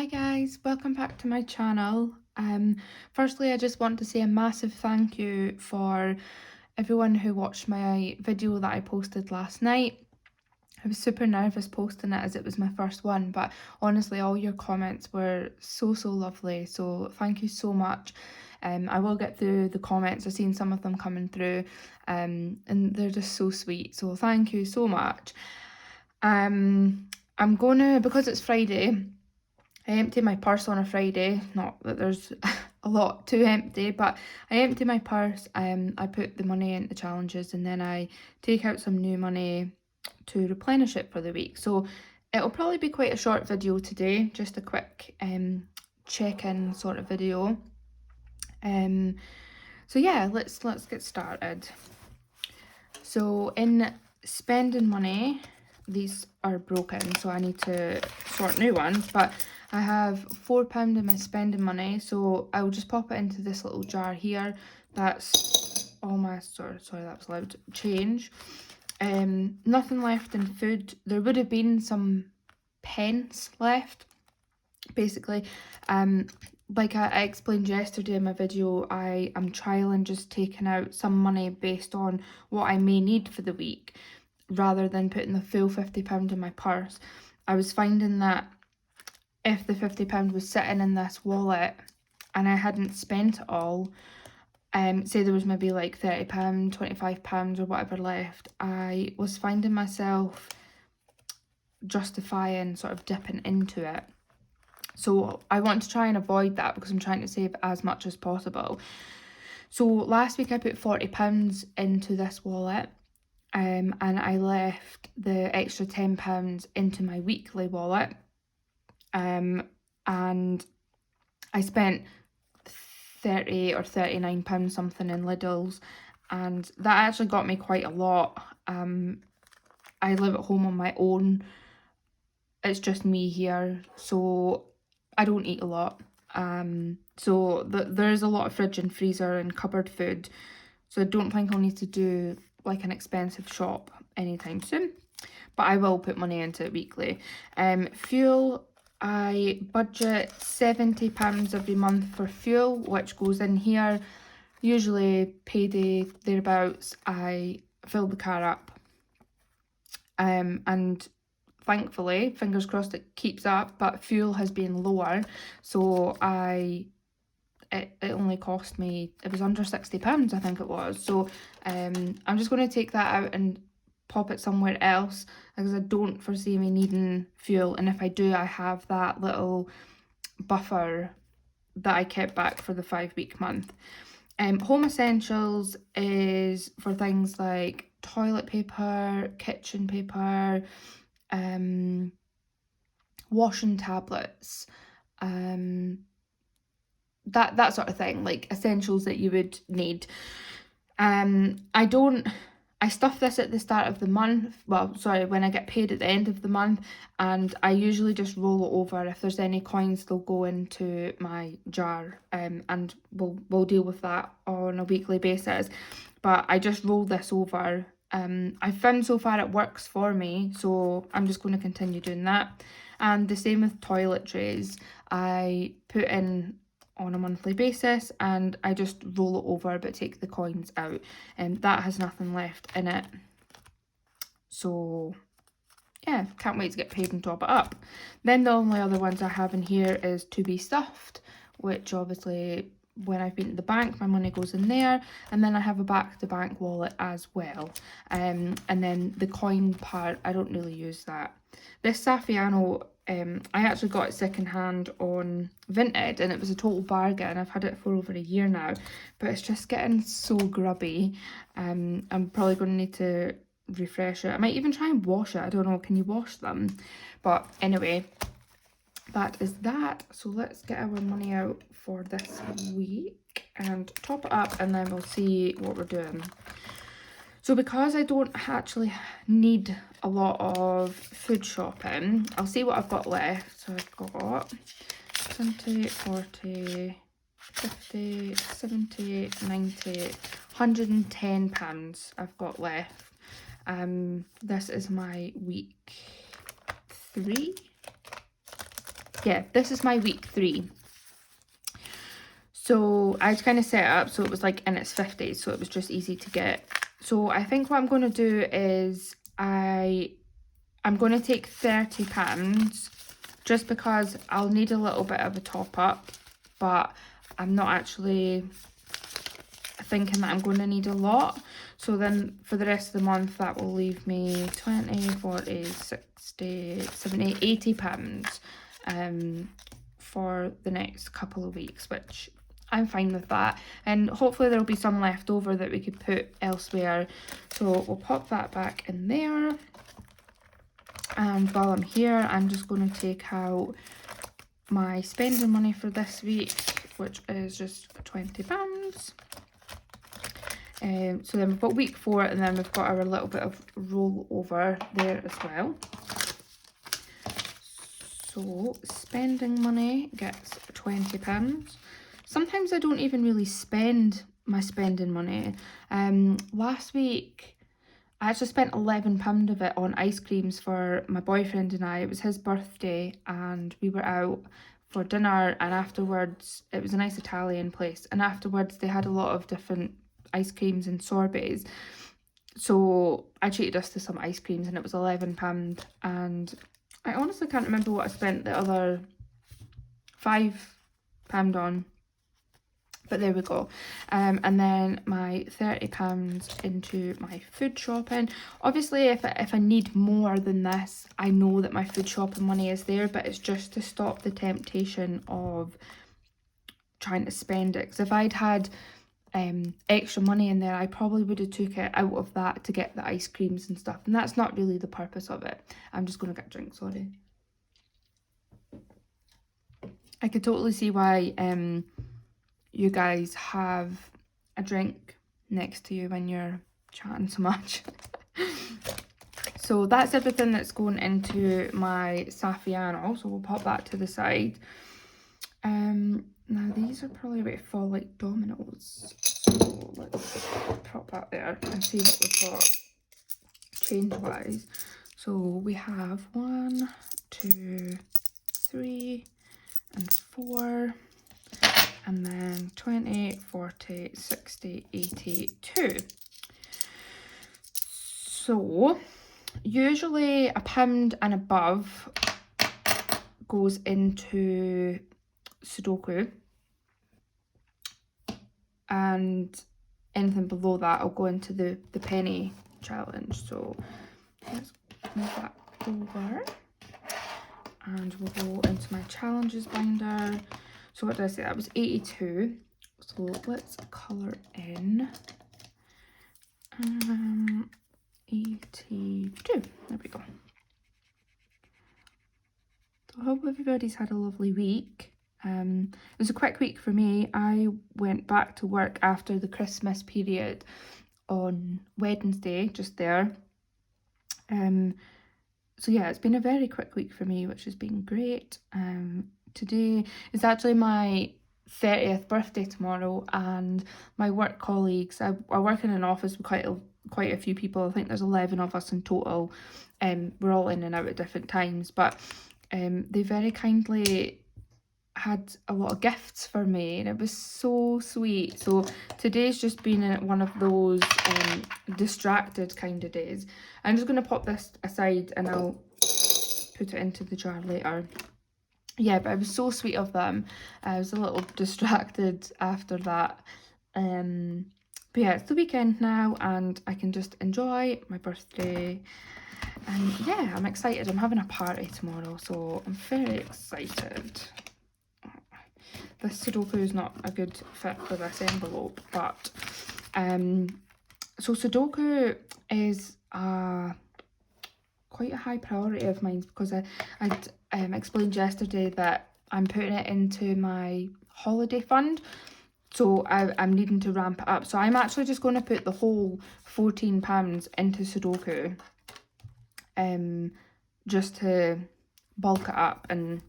Hi guys, welcome back to my channel. Firstly, I just want to say a massive thank you for everyone who watched my video that I posted last night. I was super nervous posting it as it was my first one, but honestly, all your comments were so lovely. So thank you so much. I will get through the comments. I've seen some of them coming through, and they're just so sweet. So thank you so much. I'm gonna, because it's Friday, I empty my purse on a Friday. Not that there's a lot to empty, but I empty my purse. I put the money into challenges, and then I take out some new money to replenish it for the week. So it'll probably be quite a short video today, just a quick check-in sort of video. So yeah, let's get started. So in spending money, these are broken, so I need to sort new ones, but I have £4 in my spending money, so I'll just pop it into this little jar here. That's all my, sorry that was loud, change. Nothing left in food. There would have been some pence left, basically. Like I explained yesterday in my video, I am trialing just taking out some money based on what I may need for the week, rather than putting the full £50 in my purse. I was finding that if the £50 was sitting in this wallet and I hadn't spent it all, say there was maybe like £30, £25 or whatever left, I was finding myself justifying sort of dipping into it. So I want to try and avoid that because I'm trying to save as much as possible. So last week I put £40 into this wallet, and I left the extra £10 into my weekly wallet, and I spent £30 or £39 something in Lidl's, and that actually got me quite a lot. I live at home on my own. It's just me here, so I don't eat a lot. So there's a lot of fridge and freezer and cupboard food, so I don't think I'll need to do like an expensive shop anytime soon, but I will put money into it weekly. Fuel, I budget £70 every month for fuel, which goes in here. Usually payday, thereabouts, I fill the car up. And thankfully, fingers crossed, it keeps up, but fuel has been lower, so it only cost me, it was under £60, I think it was. So I'm just going to take that out and pop it somewhere else, because I don't foresee me needing fuel, and if I do, I have that little buffer that I kept back for the 5-week month. Home essentials is for things like toilet paper, kitchen paper, washing tablets, that sort of thing, like essentials that you would need. I stuff this at the start of the month, well, sorry, when I get paid at the end of the month, and I usually just roll it over. If there's any coins, they'll go into my jar, and we'll deal with that on a weekly basis, but I just roll this over. I've found so far it works for me, so I'm just going to continue doing that. And the same with toiletries. I put in on a monthly basis and I just roll it over but take the coins out, and that has nothing left in it. So yeah, can't wait to get paid and top it up. Then the only other ones I have in here is to be stuffed, which obviously when I've been to the bank, my money goes in there, and then I have a back to bank wallet as well. And then the coin part, I don't really use that. This Saffiano, I actually got it secondhand on Vinted, and it was a total bargain. I've had it for over a year now, but it's just getting so grubby. I'm probably going to need to refresh it. I might even try and wash it. I don't know, can you wash them? But anyway, that is that. So let's get our money out for this week and top it up, and then we'll see what we're doing. So because I don't actually need a lot of food shopping, I'll see what I've got left. So I've got 20, 40, 50, 70, 90, £110 I've got left. This is my week 3. yeah, this is my week 3. So I kind of set it up so it was like in its 50s, so it was just easy to get. So I think what I'm going to do is I'm going to take £30 just because I'll need a little bit of a top up, but I'm not actually thinking that I'm going to need a lot. So then for the rest of the month, that will leave me 20, 40, 60, 70, £80 for the next couple of weeks, which I'm fine with that. And hopefully there'll be some left over that we could put elsewhere. So we'll pop that back in there. And while I'm here, I'm just going to take out my spending money for this week, which is just £20. So then we've got week 4, and then we've got our little bit of rollover there as well. So spending money gets £20. Sometimes I don't even really spend my spending money. Last week I actually spent £11 of it on ice creams for my boyfriend and I. It was his birthday and we were out for dinner, and afterwards, it was a nice Italian place, and afterwards they had a lot of different ice creams and sorbets. So I treated us to some ice creams and it was £11, and I honestly can't remember what I spent the other £5 on. But there we go. And then my £30 into my food shopping. Obviously, if I need more than this, I know that my food shopping money is there, but it's just to stop the temptation of trying to spend it. Because if I'd had extra money in there, I probably would have took it out of that to get the ice creams and stuff. And that's not really the purpose of it. I'm just going to get a drink, sorry. I could totally see why you guys have a drink next to you when you're chatting so much. So that's everything that's going into my Saffiano, so we'll pop that to the side. Now these are probably about to fall like dominoes, so let's prop that there and see what we've got change wise. So we have 1, 2, 3 and 4, and then 20, 40, 60, 82. So usually £1 and above goes into Sudoku, and anything below that will go into the penny challenge. So let's move that over and we'll go into my challenges binder. So what did I say? That was 82. So let's colour in 82. There we go. So I hope everybody's had a lovely week. It was a quick week for me. I went back to work after the Christmas period on Wednesday, just there. So yeah, it's been a very quick week for me, which has been great. Today is actually my 30th birthday tomorrow, and my work colleagues, I work in an office with quite a few people. I think there's 11 of us in total. We're all in and out at different times, but they very kindly had a lot of gifts for me, and it was so sweet. So today's just been one of those distracted kind of days. I'm just going to pop this aside and I'll put it into the jar later. Yeah, but it was so sweet of them. I was a little distracted after that. But yeah, it's the weekend now and I can just enjoy my birthday. And yeah, I'm excited. I'm having a party tomorrow, so I'm very excited. This Sudoku is not a good fit for this envelope, but so Sudoku is quite a high priority of mine, because I'd explained yesterday that I'm putting it into my holiday fund, so I'm needing to ramp it up. So I'm actually just going to put the whole £14 into Sudoku, just to bulk it up and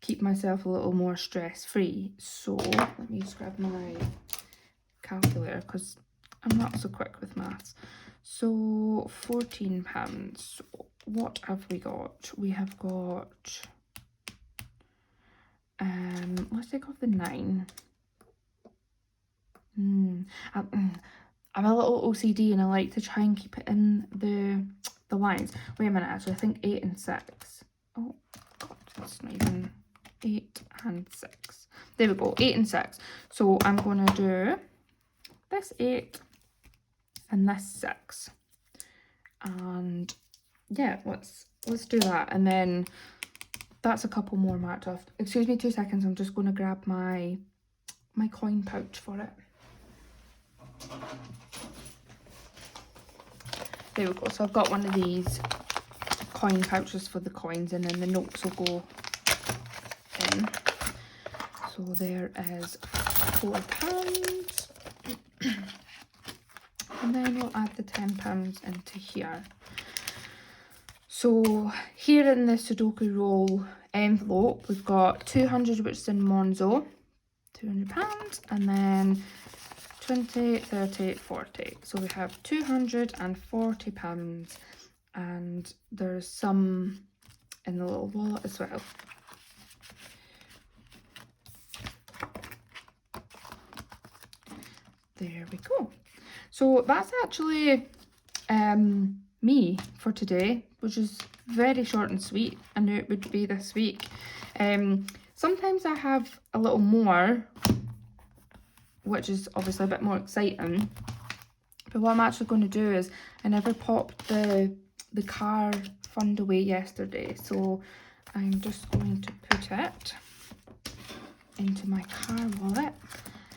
keep myself a little more stress free. So let me just grab my calculator because I'm not so quick with maths. So £14. What have we got? We have got Let's take off the 9. I'm a little OCD and I like to try and keep it in the lines. Wait a minute, actually, I think 8 and 6. Oh god, that's not even 8 and 6. There we go, 8 and 6. So I'm gonna do this 8 and this 6. And yeah, let's do that. And then that's a couple more marked off. Excuse me 2 seconds, I'm just gonna grab my coin pouch for it. There we go, so I've got one of these coin pouches for the coins, and then the notes will go in. So there is £4. And then we'll add the £10 into here. So here in the Sudoku roll envelope, we've got 200, which is in Monzo, £200, and then 20, 30, 40. So we have £240, and there's some in the little wallet as well. There we go. So that's actually me for today, which is very short and sweet. I knew it would be this week. Sometimes I have a little more, which is obviously a bit more exciting. But what I'm actually going to do is, I never popped the car fund away yesterday, so I'm just going to put it into my car wallet.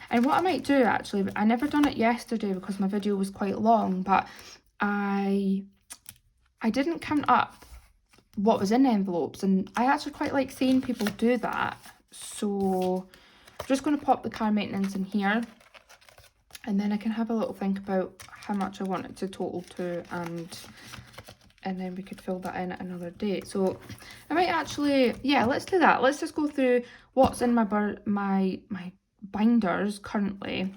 And what I might do, actually, I never done it yesterday because my video was quite long, but I didn't count up what was in envelopes, and I actually quite like seeing people do that. So I'm just going to pop the car maintenance in here, and then I can have a little think about how much I want it to total to, and then we could fill that in at another date. So I might actually, yeah, let's do that. Let's just go through what's in my binders currently.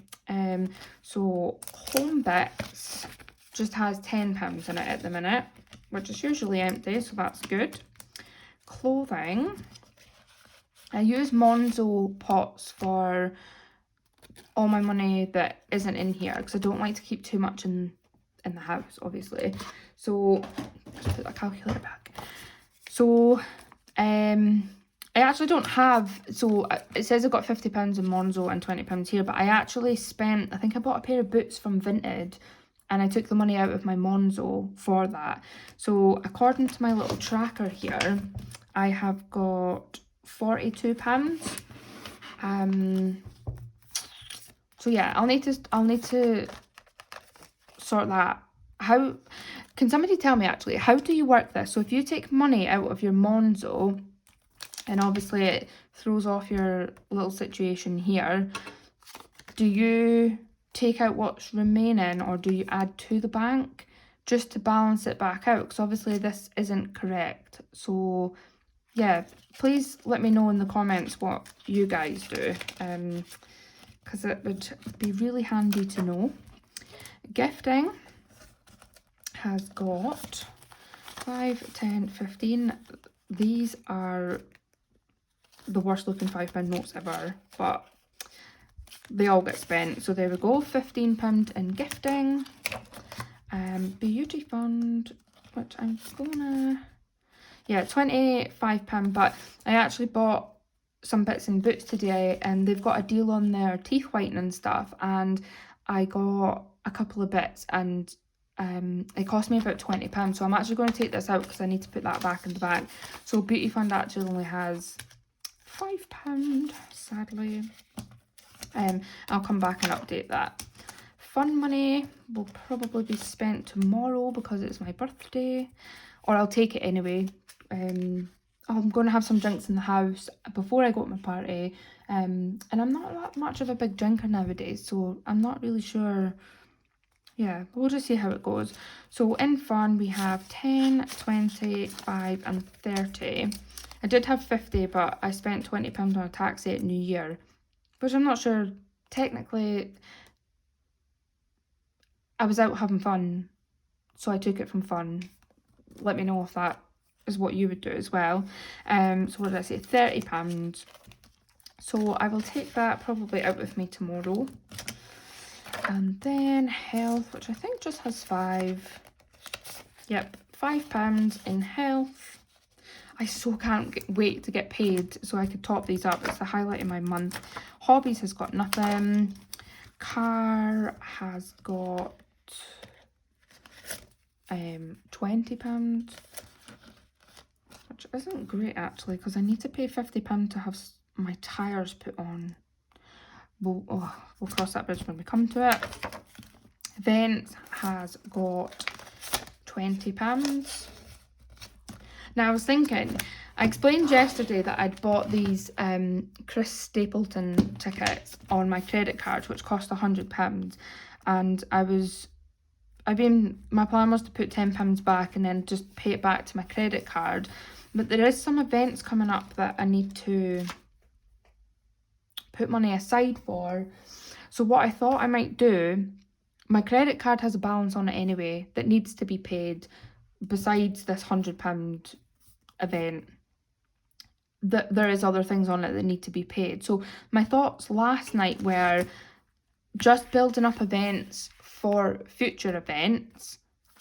So Home Bits just has £10 in it at the minute, which is usually empty, so that's good. Clothing, I use Monzo pots for all my money that isn't in here, because I don't like to keep too much in the house, obviously. So let's put that calculator back. So I actually don't have, so it says I've got £50 in Monzo and £20 here, but I actually spent, I think I bought a pair of boots from Vinted, and I took the money out of my Monzo for that. So according to my little tracker here, I have got £42. So yeah, I'll need to sort that. How can somebody tell me, actually, how do you work this? So if you take money out of your Monzo, and obviously it throws off your little situation here, do you take out what's remaining, or do you add to the bank just to balance it back out? Because obviously this isn't correct. So yeah, please let me know in the comments what you guys do, because it would be really handy to know. Gifting has got 5, 10, 15. These are the worst looking £5 notes ever, but they all get spent. So there we go, £15 in gifting. Beauty fund, which I'm gonna, yeah, £25, but I actually bought some bits and boots today, and they've got a deal on their teeth whitening stuff, and I got a couple of bits, and it cost me about £20. So I'm actually going to take this out because I need to put that back in the bag. So Beauty Fund actually only has £5, sadly. I'll come back and update that. Fun money will probably be spent tomorrow because it's my birthday, or I'll take it anyway. I'm going to have some drinks in the house before I go to my party, and I'm not that much of a big drinker nowadays, so I'm not really sure. Yeah, we'll just see how it goes. So in fun, we have 10, 20, 5 and 30. I did have 50, but I spent £20 on a taxi at New Year, which I'm not sure. Technically, I was out having fun, so I took it from fun. Let me know if that is what you would do as well. So what did I say? £30. So I will take that probably out with me tomorrow. And then health, which I think just has 5. Yep, £5 in health. I so can't wait to get paid so I could top these up. It's the highlight of my month. Hobbies has got nothing. Car has got £20, which isn't great actually, because I need to pay £50 to have my tyres put on. We'll cross that bridge when we come to it. Events has got £20. Now I was thinking, I explained yesterday that I'd bought these Chris Stapleton tickets on my credit card, which cost £100, and my plan was to put £10 back and then just pay it back to my credit card. But there is some events coming up that I need to put money aside for. So what I thought I might do, my credit card has a balance on it anyway that needs to be paid besides this £100 event. There is other things on it that need to be paid. So my thoughts last night were just building up events for future events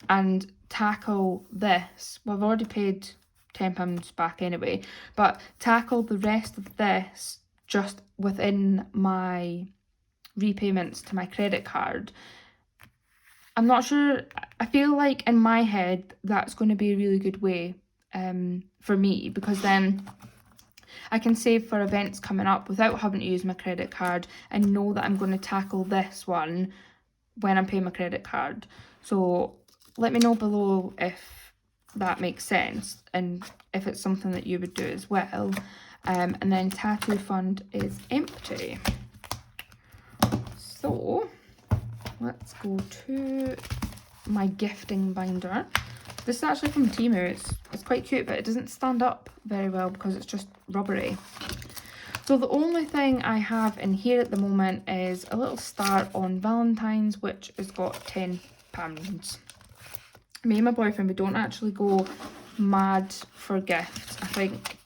and tackle this. Well, I've already paid £10 back anyway, but tackle the rest of this just within my repayments to my credit card. I'm not sure. I feel like in my head that's going to be a really good way for me, because then I can save for events coming up without having to use my credit card and know that I'm going to tackle this one when I'm paying my credit card. So let me know below if that makes sense and if it's something that you would do as well. And then tattoo fund is empty. So let's go to my gifting binder. This is actually from Temu. It's quite cute, but it doesn't stand up very well because it's just rubbery. So the only thing I have in here at the moment is a little star on Valentine's, which has got £10. Me and my boyfriend, we don't actually go mad for gifts. I think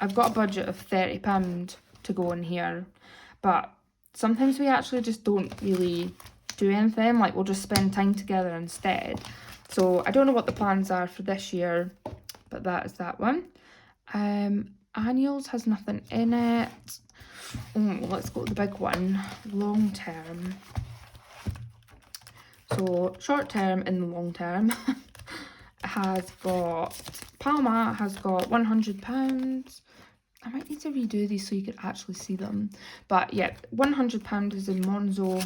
I've got a budget of £30 to go in here, but sometimes we actually just don't really do anything. Like, we'll just spend time together instead. So I don't know what the plans are for this year, but that is that one. Annuals has nothing in it. Oh, let's go to the big one. Long term. So short term and the long term has got Palma has got £100. I might need to redo these so you can actually see them. But yeah, £100 is in Monzo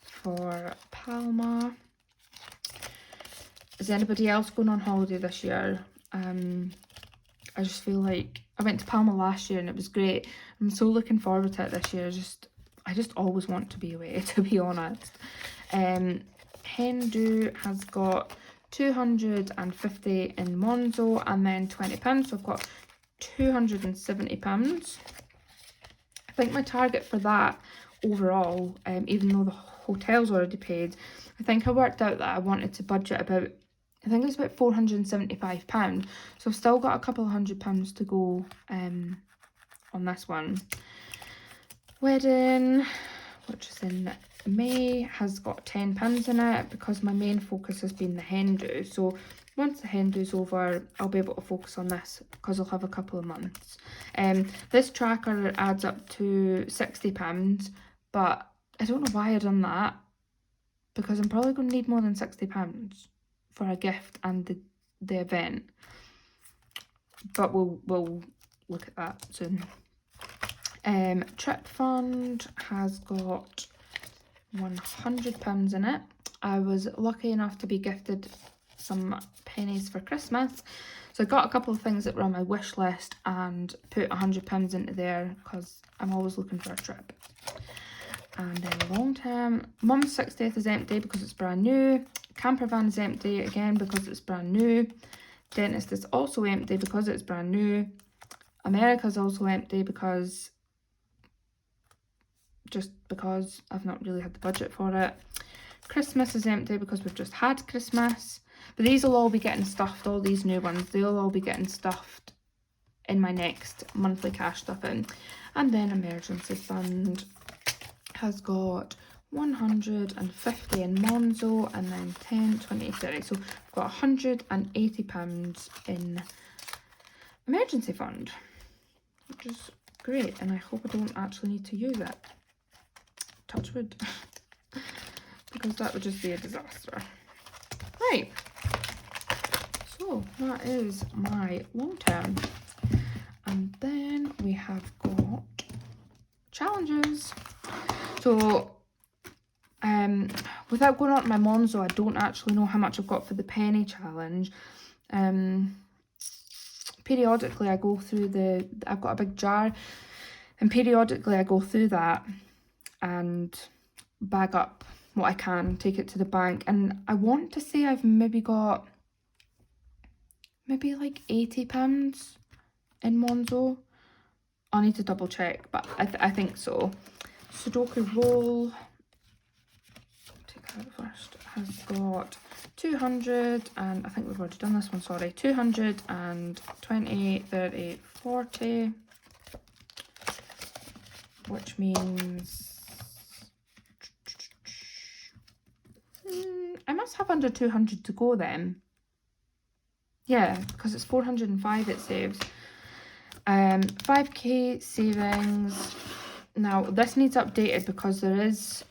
for Palma. Is anybody else going on holiday this year? I just feel like I went to Palma last year and it was great. I'm so looking forward to it this year. I just always want to be away, to be honest. Hendu has got 250 in Monzo and then £20. So I've got £270. I think my target for that overall, even though the hotel's already paid, I think I worked out that I wanted to budget about, I think it's about £475. So I've still got a couple of £100 to go on this one. Wedding, which is in May, has got £10 in it because my main focus has been the hen do. So once the hen do's over, I'll be able to focus on this because I'll have a couple of months. This tracker adds up to £60, but I don't know why I've done that, because I'm probably going to need more than £60 for a gift and the event. But we'll look at that soon. Trip fund has got £100 in it. I was lucky enough to be gifted some pennies for Christmas, so I got a couple of things that were on my wish list and put £100 into there because I'm always looking for a trip. And then long term, Mum's 60th is empty because it's brand new. Camper van is empty again because it's brand new. Dentist is also empty because it's brand new. America's also empty because I've not really had the budget for it. Christmas is empty because we've just had Christmas. But these will all be getting stuffed, all these new ones, they'll all be getting stuffed in my next monthly cash stuffing. And then emergency fund has got 150 in Monzo, and then 10, 20, 30. So I've got £180 in emergency fund, which is great, and I hope I don't actually need to use it. Touch wood. Because that would just be a disaster. Right. So that is my long term. And then we have got challenges. So without going on to my Monzo, I don't actually know how much I've got for the penny challenge. Periodically I go through I've got a big jar, and periodically I go through that and bag up what I can, take it to the bank, and I want to say I've maybe got like £80 in Monzo. I'll need to double check, but I think so. Sudoku roll, take that out first, has got 200, and I think we've already done this one, sorry, 220, 30, 40, which means I must have under 200 to go then. Yeah, because it's 405 it saves. 5k savings. Now this needs updated because there is,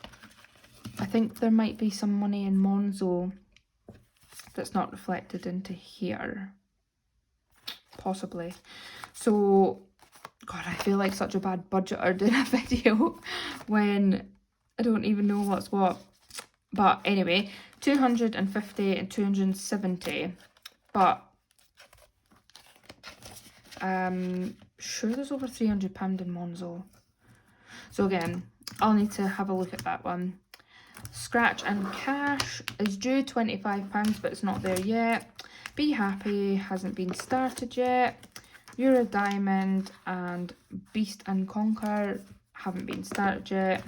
I think there might be some money in Monzo that's not reflected into here, possibly. So God, I feel like such a bad budgeter doing a video when I don't even know what's what. But anyway, 250 and 270, but sure there's over £300 in Monzo. So again, I'll need to have a look at that one. Scratch and cash is due £25, but it's not there yet. Be Happy hasn't been started yet. Euro Diamond and Beast and Conquer haven't been started yet.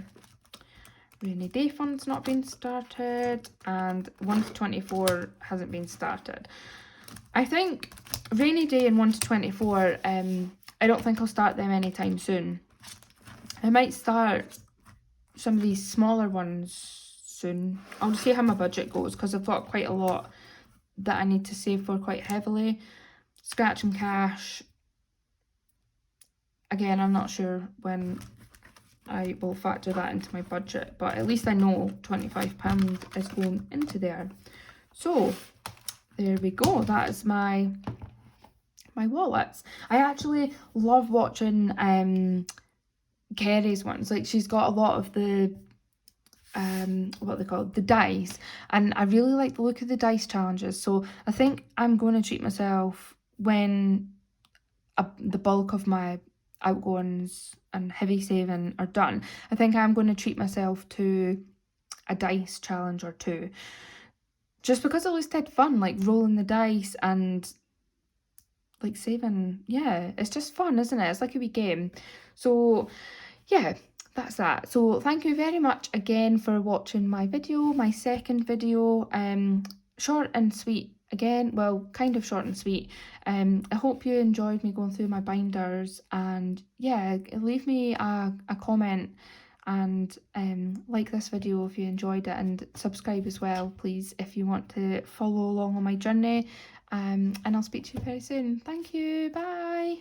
Rainy Day Fund's not been started, and 1 to 24 hasn't been started. I think Rainy Day and 1 to 24, I don't think I'll start them anytime soon. I might start some of these smaller ones soon. I'll see how my budget goes, because I've got quite a lot that I need to save for quite heavily. Scratch and cash, again, I'm not sure when I will factor that into my budget, but at least I know £25 is going into there. So there we go, that is my wallets. I actually love watching Kerry's ones. Like, she's got a lot of the what are they called, the dice, and I really like the look of the dice challenges. So I think I'm going to treat myself when the bulk of my outgoings and heavy saving are done. I think I'm going to treat myself to a dice challenge or two, just because it looks dead fun, like rolling the dice and like saving. Yeah, it's just fun, isn't it? It's like a wee game. So yeah, that's that. So thank you very much again for watching my video, my second video. Short and sweet again, well, kind of short and sweet. I hope you enjoyed me going through my binders, and yeah, leave me a comment and like this video if you enjoyed it, and subscribe as well, please, if you want to follow along on my journey. And I'll speak to you very soon. Thank you, bye.